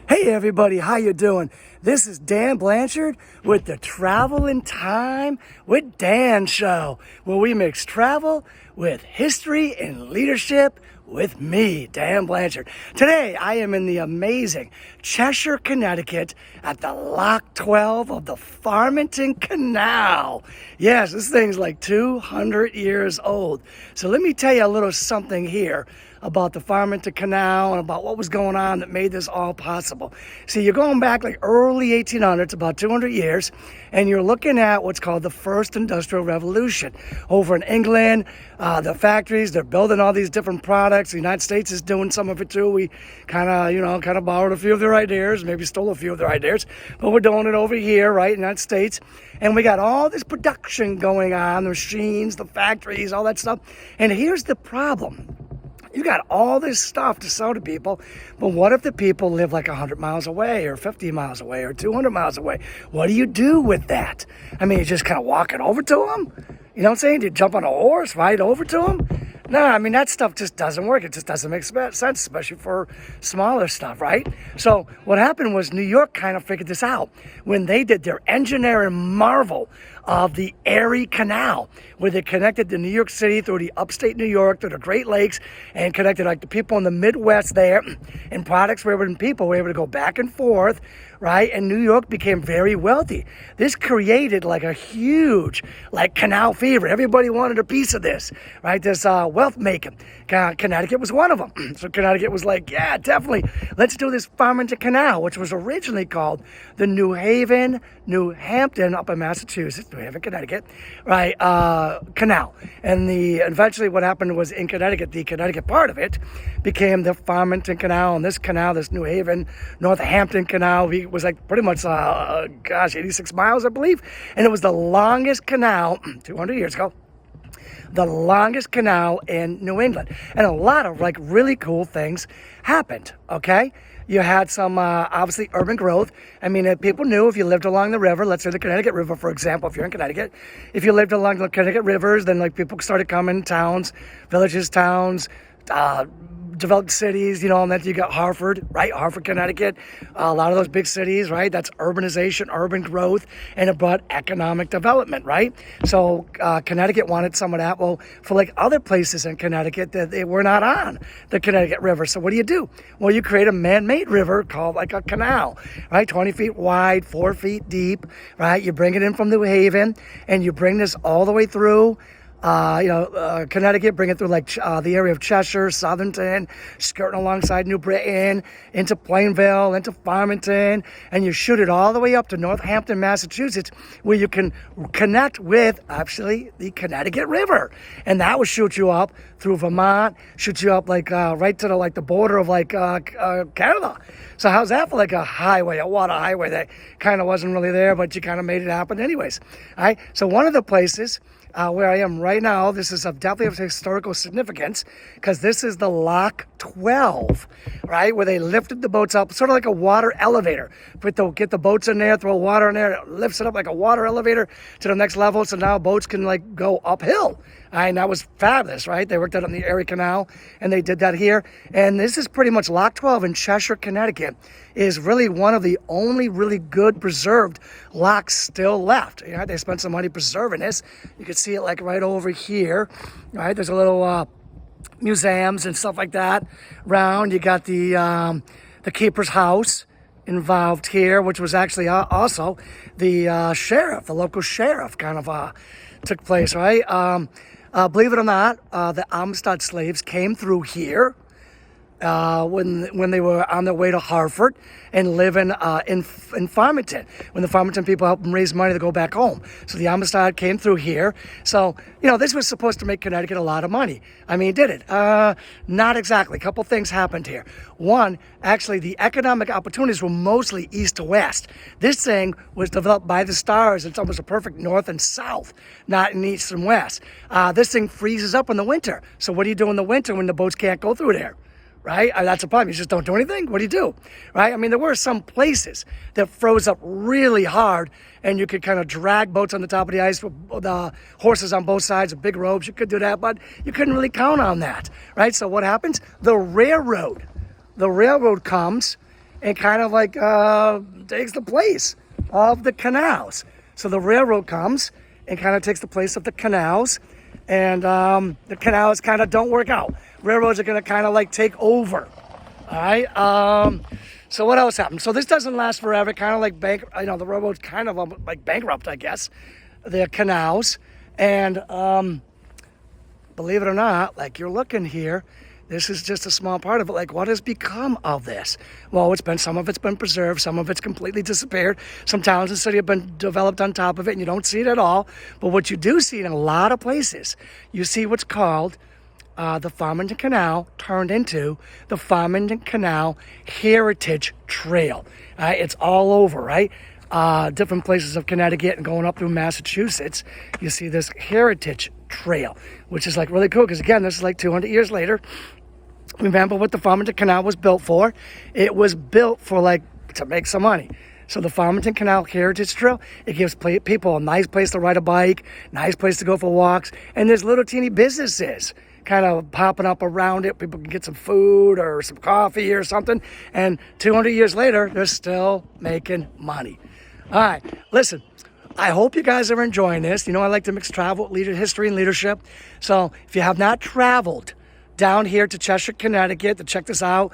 Hey everybody, how you doing? This is Dan Blanchard with the Travel in Time with Dan show, where we mix travel with history and leadership with me, Dan Blanchard. Today I am in the amazing Cheshire, Connecticut at the Lock 12 of the Farmington Canal. Yes, this thing's like 200 years old. So let me tell you a little something here about the Farmington Canal and about what was going on that made this all possible. See, you're going back like early 1800s, about 200 years, and you're looking at what's called the first industrial revolution. Over in England, the factories, they're building all these different products. The United States is doing some of it too. We kind of borrowed a few of their ideas, maybe stole a few of their ideas, but we're doing it over here, right, in the United States. And we got all this production going on, the machines, the factories, all that stuff. And here's the problem. You got all this stuff to sell to people, but what if the people live like 100 miles away or 50 miles away or 200 miles away? What do you do with that? I mean, you just kind of walk it over to them? You know what I'm saying? You jump on a horse, ride over to them? No, I mean, that stuff just doesn't work. It just doesn't make sense, especially for smaller stuff, right? So what happened was New York kind of figured this out when they did their engineering marvel of the Erie Canal, where they connected to New York City through the upstate New York, through the Great Lakes, and connected like the people in the Midwest there, and people were able to go back and forth, right? And New York became very wealthy. This created like a huge, like Canal Fever. Everybody wanted a piece of this, right? This wealth making. Connecticut was one of them. So Connecticut was like, yeah, definitely, let's do this Farmington Canal, which was originally called the Haven-Northampton up in Massachusetts, New Haven, Connecticut, right? Canal. And eventually what happened was in Connecticut, the Connecticut part of it became the Farmington Canal. And this canal, this New Haven-Northampton Canal, was like pretty much, 86 miles, I believe. And it was the longest canal 200 years ago. The longest canal in New England. And a lot of like really cool things happened, okay? You had some, obviously, urban growth. I mean, people knew if you lived along the river, let's say the Connecticut River, for example, if you're in Connecticut, if you lived along the Connecticut rivers, then like people started coming, towns, villages, towns, developed cities, and then you got Hartford, right? Hartford, Connecticut, a lot of those big cities, right? That's urbanization, urban growth, and it brought economic development, right? So Connecticut wanted some of that. Well, for like other places in Connecticut, that they were not on the Connecticut River. So what do? Well, you create a man-made river called like a canal, right? 20 feet wide, 4 feet deep, right? You bring it in from New Haven, and you bring this all the way through Connecticut, bring it through like the area of Cheshire, Southerton, skirting alongside New Britain, into Plainville, into Farmington, and you shoot it all the way up to Northampton, Massachusetts, where you can connect with, actually, the Connecticut River. And that would shoot you up through Vermont, shoot you up like right to the border of like Canada. So how's that for like a highway, a water highway that kind of wasn't really there, but you kind of made it happen anyways. All right. So one of the places where I am right now, this is definitely of historical significance because this is the Lock 12, right, where they lifted the boats up, sort of like a water elevator. Get the boats in there, throw water in there, it lifts it up like a water elevator to the next level, so now boats can like go uphill. And that was fabulous, right? They worked out on the Erie Canal, and they did that here. And this is pretty much Lock 12 in Cheshire, Connecticut, is really one of the only really good preserved locks still left. They spent some money preserving this. You can see it like right over here, right? There's a little museums and stuff like that around. You got the keeper's house involved here, which was actually also the sheriff, the local sheriff kind of took place, right? Believe it or not, the Amistad slaves came through here when they were on their way to Hartford and living in Farmington. When the Farmington people helped them raise money to go back home. So the Amistad came through here. So, this was supposed to make Connecticut a lot of money. I mean, did it? Not exactly. A couple things happened here. One, actually, the economic opportunities were mostly east to west. This thing was developed by the stars. It's almost a perfect north and south, not in east and west. This thing freezes up in the winter. So what do you do in the winter when the boats can't go through there? Right? That's a problem. You just don't do anything. What do? Right? I mean, there were some places that froze up really hard, and you could kind of drag boats on the top of the ice with the horses on both sides with big ropes. You could do that, but you couldn't really count on that. Right? So what happens? The railroad comes and kind of like takes the place of the canals. So the railroad comes and kind of takes the place of the canals, and the canals kind of don't work out. Railroads are going to kind of like take over. All right. So what else happened? So this doesn't last forever. Kind of like the railroads kind of like bankrupt, I guess, the canals. And believe it or not, like you're looking here, this is just a small part of it. Like, what has become of this? Well, some of it's been preserved, some of it's completely disappeared. Some towns in the city have been developed on top of it, and you don't see it at all. But what you do see in a lot of places, you see what's called the Farmington Canal turned into the Farmington Canal Heritage Trail. It's all over, right? Different places of Connecticut and going up through Massachusetts, you see this Heritage Trail, which is like really cool because, again, this is like 200 years later. Remember what the Farmington Canal was built for? It was built for to make some money. So the Farmington Canal Heritage Trail, it gives people a nice place to ride a bike, nice place to go for walks, and there's little teeny businesses kind of popping up around it. People can get some food or some coffee or something, and 200 years later, they're still making money. All right, listen, I hope you guys are enjoying this. You know, I like to mix travel, history, and leadership. So if you have not traveled down here to Cheshire, Connecticut to check this out,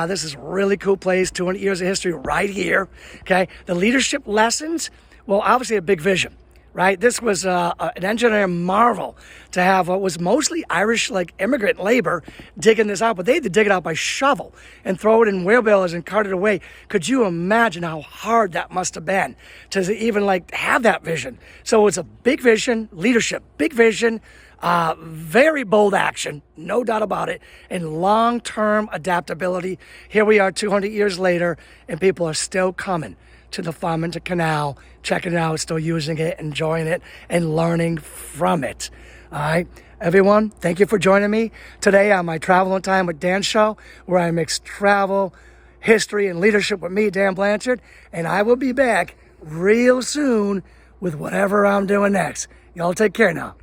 this is a really cool place, 200 years of history right here, okay? The leadership lessons, well, obviously a big vision, right? This was an engineering marvel to have what was mostly Irish, immigrant labor digging this out, but they had to dig it out by shovel and throw it in wheelbarrows and cart it away. Could you imagine how hard that must have been to even have that vision? So it's a big vision, leadership, big vision, very bold action, no doubt about it, and long-term adaptability. Here we are 200 years later, and people are still coming to the Farmington Canal, checking it out, still using it, enjoying it, and learning from it. All right, everyone, thank you for joining me today on my Travel and Time with Dan show, where I mix travel, history, and leadership with me, Dan Blanchard, and I will be back real soon with whatever I'm doing next. Y'all take care now.